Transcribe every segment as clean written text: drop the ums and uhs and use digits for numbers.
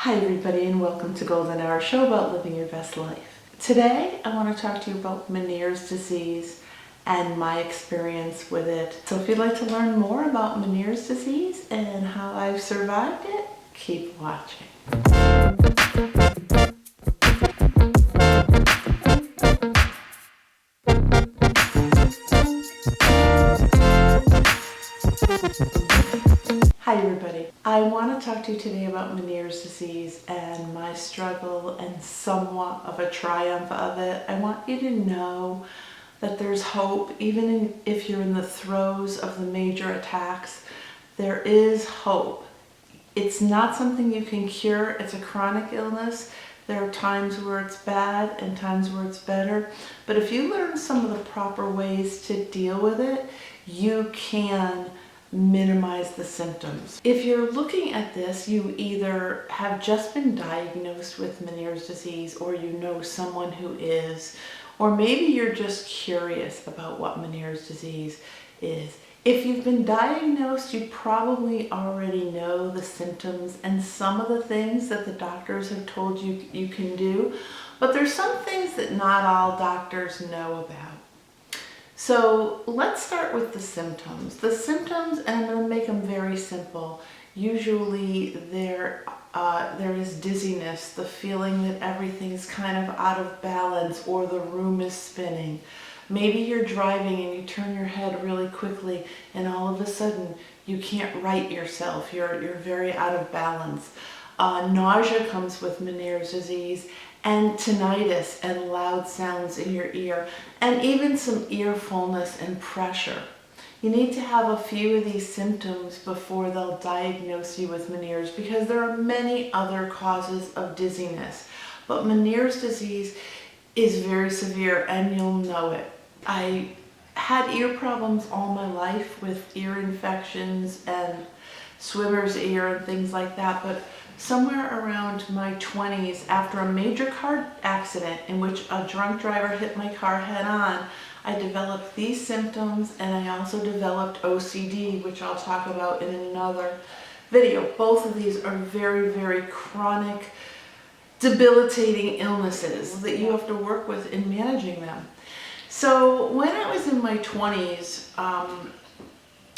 Hi everybody, and welcome to Golden Hour, show about living your best life. Today I want to talk to you about Meniere's disease and my experience with it. So if you'd like to learn more about Meniere's disease and how I've survived it, keep watching. Hi everybody. I want to talk to you today about Meniere's disease and my struggle and somewhat of a triumph of it. I want you to know that there's hope, even if you're in the throes of the major attacks. There is hope. It's not something you can cure. It's a chronic illness. There are times where it's bad and times where it's better. But if you learn some of the proper ways to deal with it, you can minimize the symptoms. If you're looking at this, you either have just been diagnosed with Meniere's disease, or you know someone who is, or maybe you're just curious about what Meniere's disease is. If you've been diagnosed, you probably already know the symptoms and some of the things that the doctors have told you you can do, but there's some things that not all doctors know about. So let's start with the symptoms. The symptoms, and I'm going to make them very simple. Usually there is dizziness, the feeling that everything's kind of out of balance or the room is spinning. Maybe you're driving and you turn your head really quickly and all of a sudden you can't right yourself. You're very out of balance. Nausea comes with Meniere's disease, and tinnitus and loud sounds in your ear, and even some ear fullness and pressure. You need to have a few of these symptoms before they'll diagnose you with Meniere's, because there are many other causes of dizziness. But Meniere's disease is very severe and you'll know it. I had ear problems all my life with ear infections and swimmer's ear and things like that, but somewhere around my 20s, after a major car accident in which a drunk driver hit my car head on, I developed these symptoms, and I also developed OCD, which I'll talk about in another video. Both of these are very, very chronic, debilitating illnesses that you have to work with in managing them. So when I was in my 20s,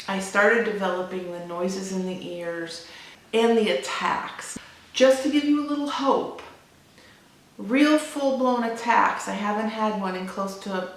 I started developing the noises in the ears and the attacks. Just to give you a little hope, real full-blown attacks, I haven't had one in close to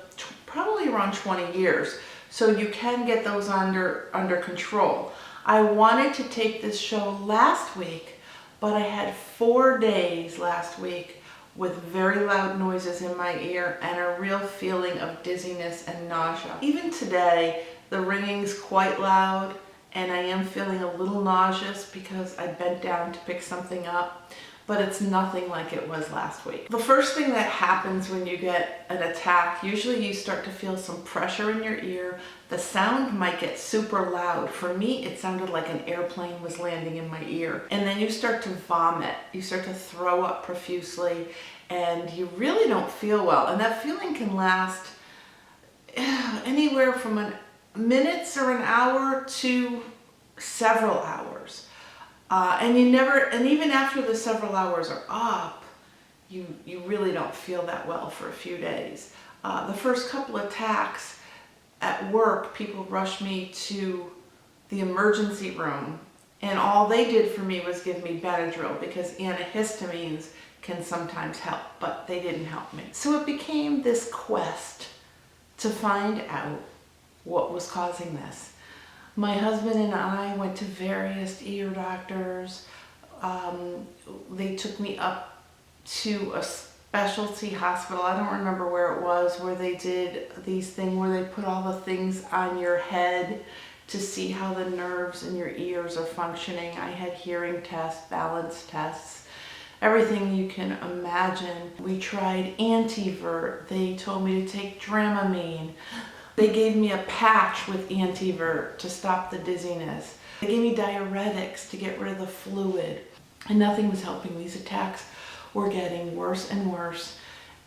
probably around 20 years. So you can get those under control. I wanted to take this show last week, but I had 4 days last week with very loud noises in my ear and a real feeling of dizziness and nausea. Even today, the ringing's quite loud, and I am feeling a little nauseous because I bent down to pick something up, but it's nothing like it was last week. The first thing that happens when you get an attack, usually you start to feel some pressure in your ear. The sound might get super loud. For me, it sounded like an airplane was landing in my ear. And then you start to vomit. You start to throw up profusely, and you really don't feel well. And that feeling can last anywhere from minutes or an hour to several hours. And even after the several hours are up, you really don't feel that well for a few days. The first couple attacks at work, people rushed me to the emergency room, and all they did for me was give me Benadryl, because antihistamines can sometimes help, but they didn't help me. So it became this quest to find out what was causing this. My husband and I went to various ear doctors. They took me up to a specialty hospital, I don't remember where it was, where they did these things where they put all the things on your head to see how the nerves in your ears are functioning. I had hearing tests, balance tests, everything you can imagine. We tried antivert. They told me to take Dramamine. They gave me a patch with antivert to stop the dizziness. They gave me diuretics to get rid of the fluid, and nothing was helping. These attacks were getting worse and worse,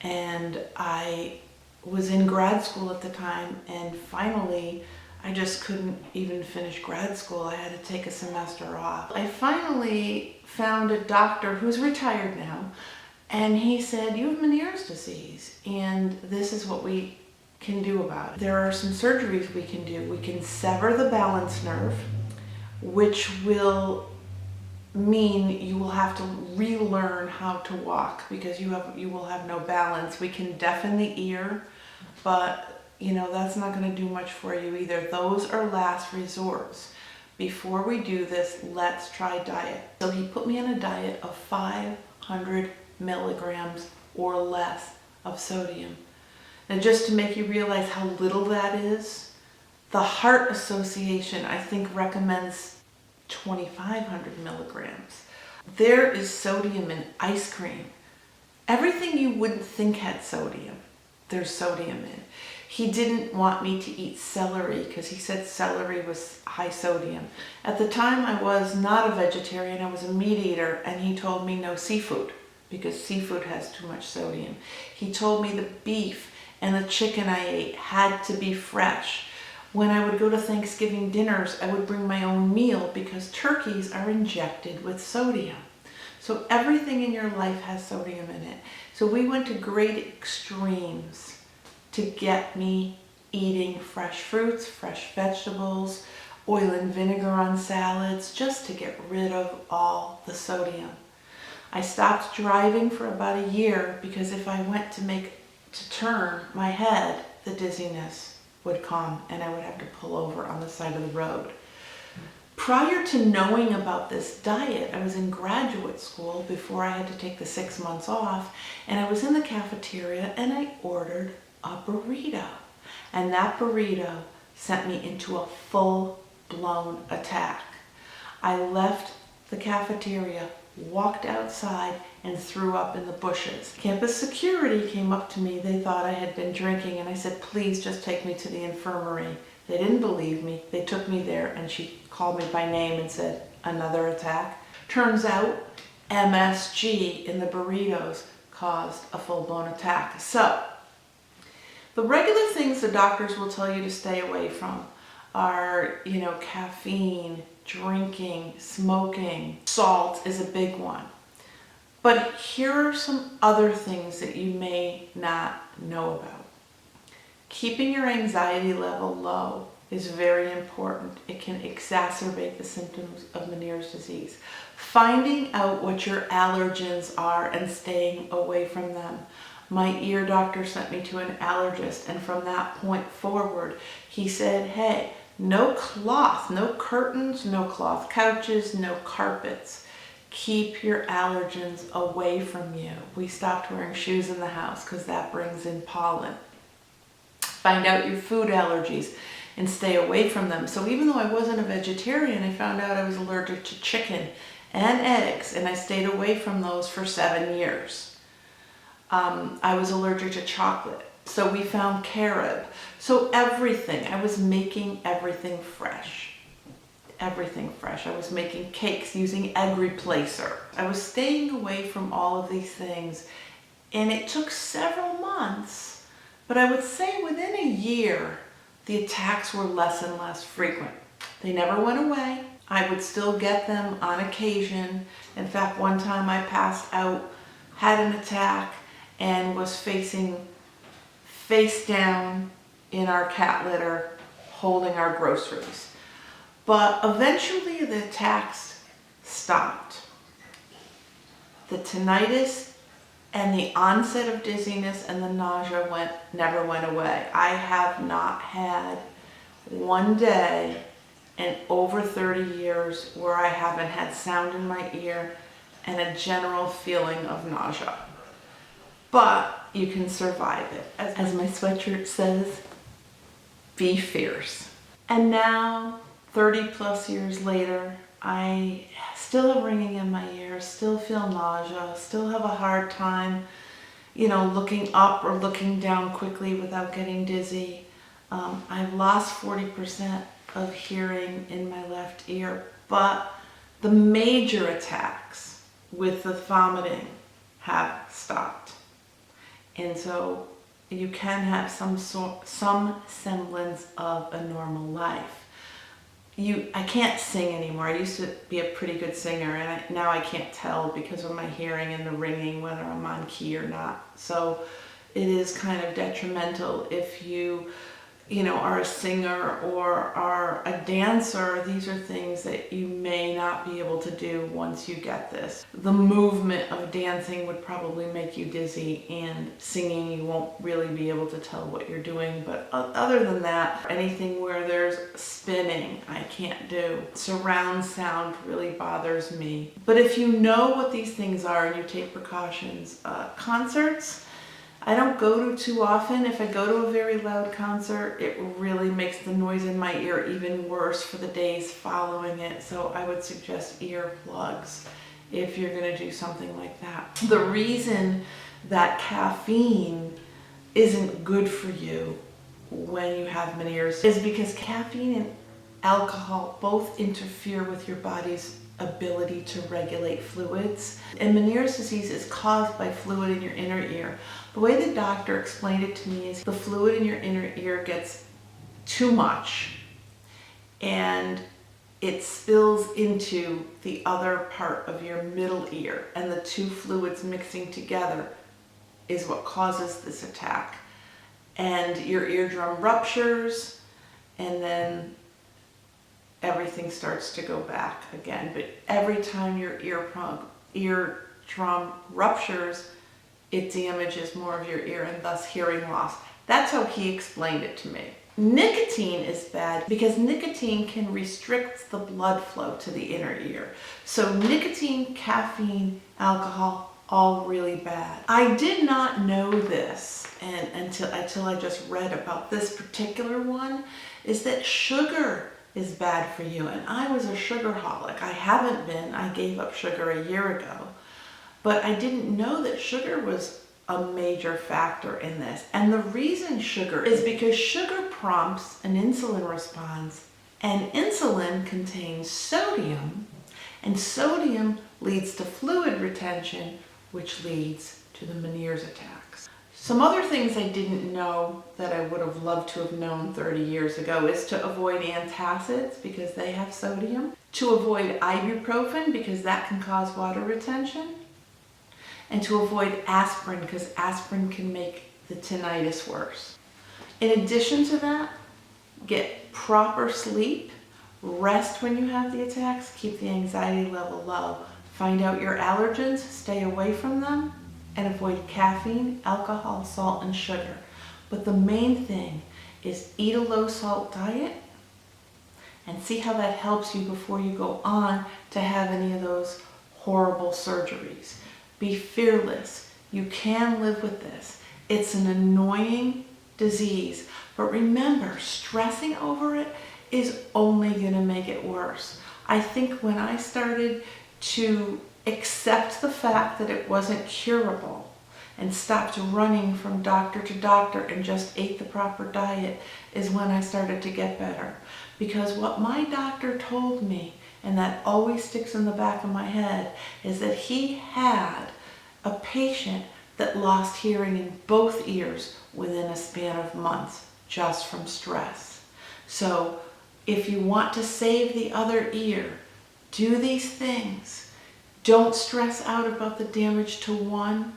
and I was in grad school at the time, and finally I just couldn't even finish grad school. I had to take a semester off. I finally found a doctor who's retired now, and he said, you have Meniere's disease, and this is what we can do about it. There are some surgeries we can do. We can sever the balance nerve, which will mean you will have to relearn how to walk because you will have no balance. We can deafen the ear, but that's not going to do much for you either. Those are last resorts. Before we do this, let's try diet. So he put me on a diet of 500 milligrams or less of sodium. And just to make you realize how little that is, the Heart Association, I think, recommends 2,500 milligrams. There is sodium in ice cream. Everything you wouldn't think had sodium, there's sodium in. He didn't want me to eat celery because he said celery was high sodium. At the time I was not a vegetarian, I was a meat eater, and he told me no seafood because seafood has too much sodium. He told me the beef and the chicken I ate had to be fresh. When I would go to Thanksgiving dinners, I would bring my own meal because turkeys are injected with sodium. So everything in your life has sodium in it. So we went to great extremes to get me eating fresh fruits, fresh vegetables, oil and vinegar on salads, just to get rid of all the sodium. I stopped driving for about a year because if I went to turn my head, the dizziness would come and I would have to pull over on the side of the road. Prior to knowing about this diet, I was in graduate school before I had to take the 6 months off, and I was in the cafeteria and I ordered a burrito. And that burrito sent me into a full-blown attack. I left the cafeteria, walked outside, and threw up in the bushes. Campus security came up to me. They thought I had been drinking, and I said, please just take me to the infirmary. They didn't believe me. They took me there, and she called me by name and said, another attack. Turns out MSG in the burritos caused a full-blown attack. So the regular things the doctors will tell you to stay away from are, caffeine, drinking, smoking. Salt is a big one. But here are some other things that you may not know about. Keeping your anxiety level low is very important. It can exacerbate the symptoms of Meniere's disease. Finding out what your allergens are and staying away from them. My ear doctor sent me to an allergist, and from that point forward, he said, hey, no cloth, no curtains, no cloth couches, no carpets. Keep your allergens away from you. We stopped wearing shoes in the house because that brings in pollen. Find out your food allergies and stay away from them. So even though I wasn't a vegetarian, I found out I was allergic to chicken and eggs, and I stayed away from those for 7 years. I was allergic to chocolate, so we found carob. So everything, I was making everything fresh. Everything fresh. I was making cakes using egg replacer. I was staying away from all of these things, and it took several months, but I would say within a year, the attacks were less and less frequent. They never went away. I would still get them on occasion. In fact, one time I passed out, had an attack, and was facing face down in our cat litter, holding our groceries. But eventually the attacks stopped. The tinnitus and the onset of dizziness and the nausea never went away. I have not had one day in over 30 years where I haven't had sound in my ear and a general feeling of nausea. But you can survive it. As my sweatshirt says, be fierce. And now, 30 plus years later, I still have ringing in my ears, still feel nausea, still have a hard time, looking up or looking down quickly without getting dizzy. I've lost 40% of hearing in my left ear, but the major attacks with the vomiting have stopped. And so you can have some semblance of a normal life. I can't sing anymore. I used to be a pretty good singer, and now I can't tell because of my hearing and the ringing whether I'm on key or not. So it is kind of detrimental if you are a singer or are a dancer. These are things that you may not be able to do once you get this. The movement of dancing would probably make you dizzy, and singing you won't really be able to tell what you're doing. But other than that, anything where there's spinning, I can't do. Surround sound really bothers me. But if you know what these things are and you take precautions, concerts, I don't go to too often. If I go to a very loud concert, it really makes the noise in my ear even worse for the days following it. So I would suggest earplugs if you're going to do something like that. The reason that caffeine isn't good for you when you have Meniere's is because caffeine and alcohol both interfere with your body's ability to regulate fluids. And Meniere's disease is caused by fluid in your inner ear. The way the doctor explained it to me is the fluid in your inner ear gets too much and it spills into the other part of your middle ear, and the two fluids mixing together is what causes this attack. And your eardrum ruptures, and then everything starts to go back again. But every time your eardrum ruptures, it damages more of your ear and thus hearing loss. That's how he explained it to me. Nicotine is bad because nicotine can restrict the blood flow to the inner ear. So nicotine, caffeine, alcohol, all really bad. I did not know this until I just read about this particular one, is that sugar is bad for you. And I was a sugarholic. I haven't been. I gave up sugar a year ago. But I didn't know that sugar was a major factor in this. And the reason sugar is because sugar prompts an insulin response, and insulin contains sodium, and sodium leads to fluid retention, which leads to the Meniere's attacks. Some other things I didn't know that I would have loved to have known 30 years ago is to avoid antacids because they have sodium, to avoid ibuprofen because that can cause water retention, and to avoid aspirin because aspirin can make the tinnitus worse. In addition to that, get proper sleep, rest when you have the attacks, keep the anxiety level low, find out your allergens, stay away from them, and avoid caffeine, alcohol, salt, and sugar. But the main thing is eat a low salt diet and see how that helps you before you go on to have any of those horrible surgeries. Be fearless. You can live with this. It's an annoying disease, but remember, stressing over it is only going to make it worse. I think when I started to accept the fact that it wasn't curable and stopped running from doctor to doctor and just ate the proper diet is when I started to get better. Because what my doctor told me, and that always sticks in the back of my head, is that he had a patient that lost hearing in both ears within a span of months just from stress. So if you want to save the other ear, do these things. Don't stress out about the damage to one,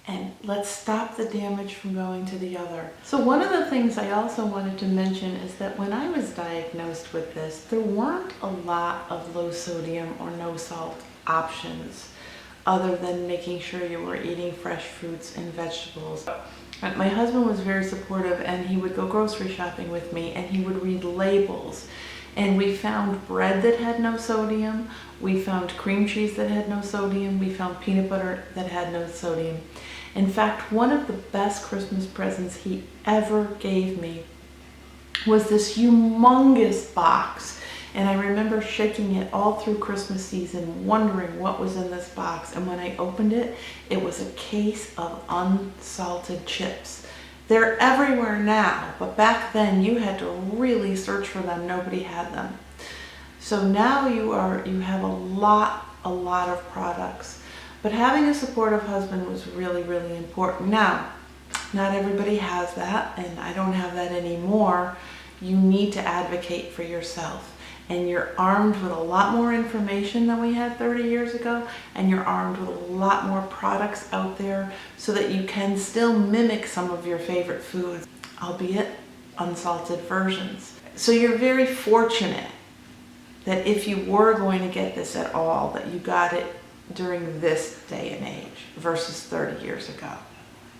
and let's stop the damage from going to the other. So one of the things I also wanted to mention is that when I was diagnosed with this, there weren't a lot of low sodium or no salt options other than making sure you were eating fresh fruits and vegetables. My husband was very supportive, and he would go grocery shopping with me and he would read labels. And we found bread that had no sodium, we found cream cheese that had no sodium, we found peanut butter that had no sodium. In fact, one of the best Christmas presents he ever gave me was this humongous box. And I remember shaking it all through Christmas season, wondering what was in this box. And when I opened it, it was a case of unsalted chips. They're everywhere now, but back then you had to really search for them. Nobody had them. So now you have a lot of products. But having a supportive husband was really, really important. Now, Not everybody has that, and I don't have that anymore. You need to advocate for yourself. And you're armed with a lot more information than we had 30 years ago, and you're armed with a lot more products out there so that you can still mimic some of your favorite foods, albeit unsalted versions. So you're very fortunate that if you were going to get this at all, that you got it during this day and age versus 30 years ago.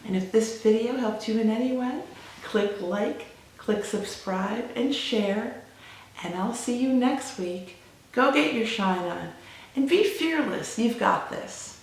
And if this video helped you in any way, click like, click subscribe, and share. And I'll see you next week. Go get your shine on and be fearless. You've got this.